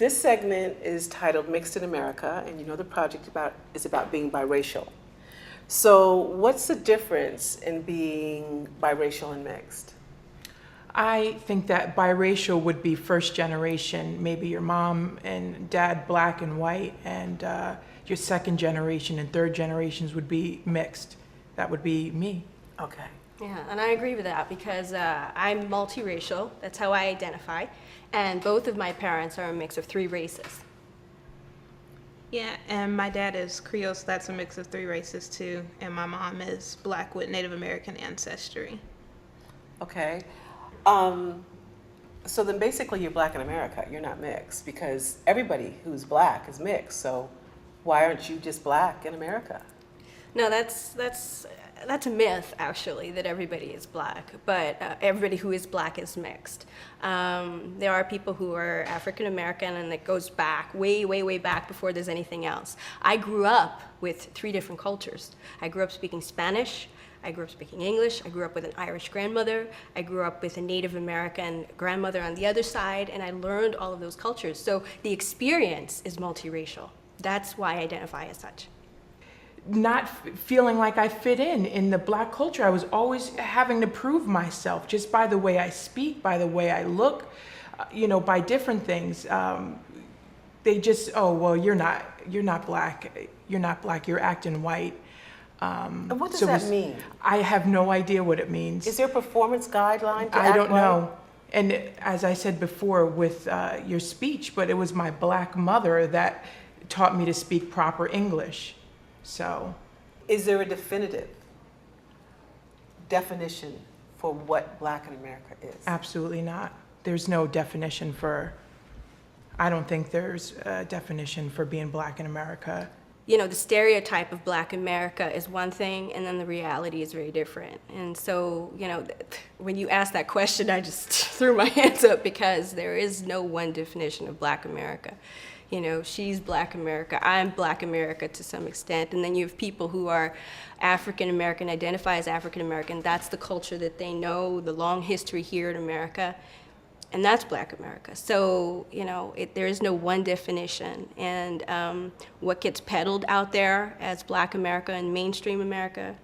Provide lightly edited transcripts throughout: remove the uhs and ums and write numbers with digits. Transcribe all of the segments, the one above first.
This segment is titled Mixed in America, and you know the project is about being biracial. So what's the difference in being biracial and mixed? I think that biracial would be first generation, maybe your mom and dad black and white, and your second generation and third generations would be mixed. That would be me. Okay. Yeah, and I agree with that because I'm multiracial. That's how I identify. And both of my parents are a mix of 3 races. Yeah, and my dad is Creole, so that's a mix of 3 races too. And my mom is black with Native American ancestry. Okay. So then basically you're black in America. You're not mixed because everybody who's black is mixed. So why aren't you just black in America? No, that's a myth, actually, that everybody is black, but everybody who is black is mixed. There are people who are African American, and it goes back, way, way, way back before there's anything else. I grew up with 3 different cultures. I grew up speaking Spanish, I grew up speaking English, I grew up with an Irish grandmother, I grew up with a Native American grandmother on the other side, and I learned all of those cultures. So the experience is multiracial. That's why I identify as such. Not feeling like I fit in the black culture. I was always having to prove myself just by the way I speak, by the way I look, by different things. They just, oh, well, you're not black, you're acting white. And what does that mean? I have no idea what it means. Is there a performance guideline to I act don't white? know. And as I said before with your speech, but it was my black mother that taught me to speak proper English. So, is there a definitive definition for what black in America is? absolutely not. There's no definition I don't think there's a definition for being black in America. You know, the stereotype of black America is one thing, and then the reality is very different. And so, when you asked that question, I just threw my hands up because there is no one definition of black America. She's black America, I'm black America to some extent, and then you have people who are African American, identify as African American. That's the culture that they know, the long history here in America, and that's black America. So, there is no one definition, and what gets peddled out there as black America and mainstream America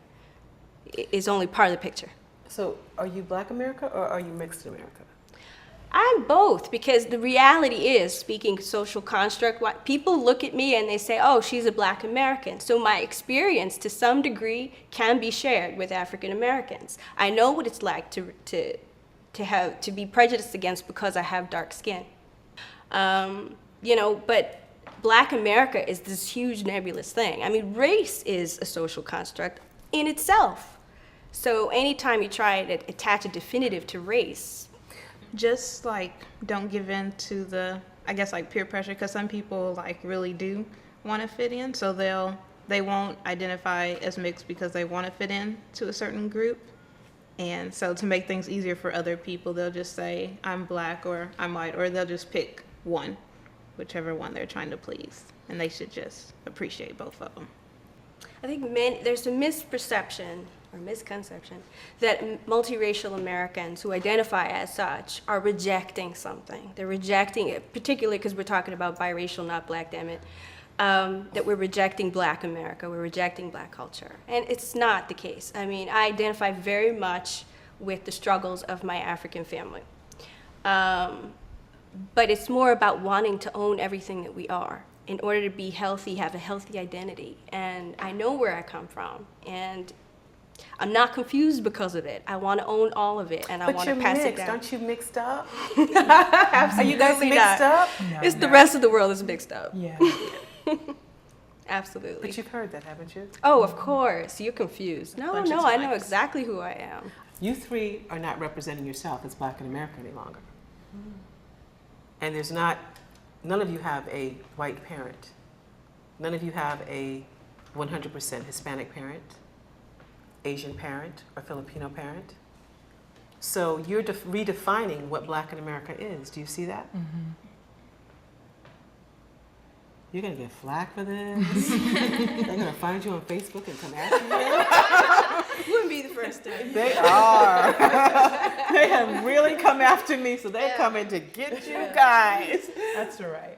is only part of the picture. So are you black America or are you mixed in America? I'm both, because the reality is, speaking social construct, what people look at me and they say, oh, she's a black American. So my experience to some degree can be shared with African Americans. I know what it's like to be prejudiced against because I have dark skin. But black America is this huge nebulous thing. I mean, race is a social construct in itself. So anytime you try to attach a definitive to race, Just don't give in to the, I guess, peer pressure, because some people really do want to fit in, so they won't identify as mixed because they want to fit in to a certain group. And so to make things easier for other people, they'll just say I'm black or I'm white, or they'll just pick one, whichever one they're trying to please, and they should just appreciate both of them. I think there's a misperception or misconception that multiracial Americans who identify as such are rejecting something. They're rejecting it, particularly because we're talking about biracial, not black, damn it, that we're rejecting black America, we're rejecting black culture. And it's not the case. I mean, I identify very much with the struggles of my African family. But it's more about wanting to own everything that we are in order to be healthy, have a healthy identity. And I know where I come from, and I'm not confused because of it. I want to own all of it, and I want to pass it down. Aren't you mixed up? Are you guys mixed up? No, It's the rest of the world is mixed up. Yeah. Absolutely. But you've heard that, haven't you? Oh, of course. You're confused. No, Bunch of I know times. exactly who I am. You 3 are not representing yourself as black in America any longer. And none of you have a white parent. None of you have a 100% Hispanic parent, Asian parent, or Filipino parent. So you're redefining what black in America is. Do you see that? Mm-hmm. You're gonna get flack for this. They're gonna find you on Facebook and come after you. You wouldn't be the first time. They are. They have really come after me, so they're coming to get you guys. That's all right.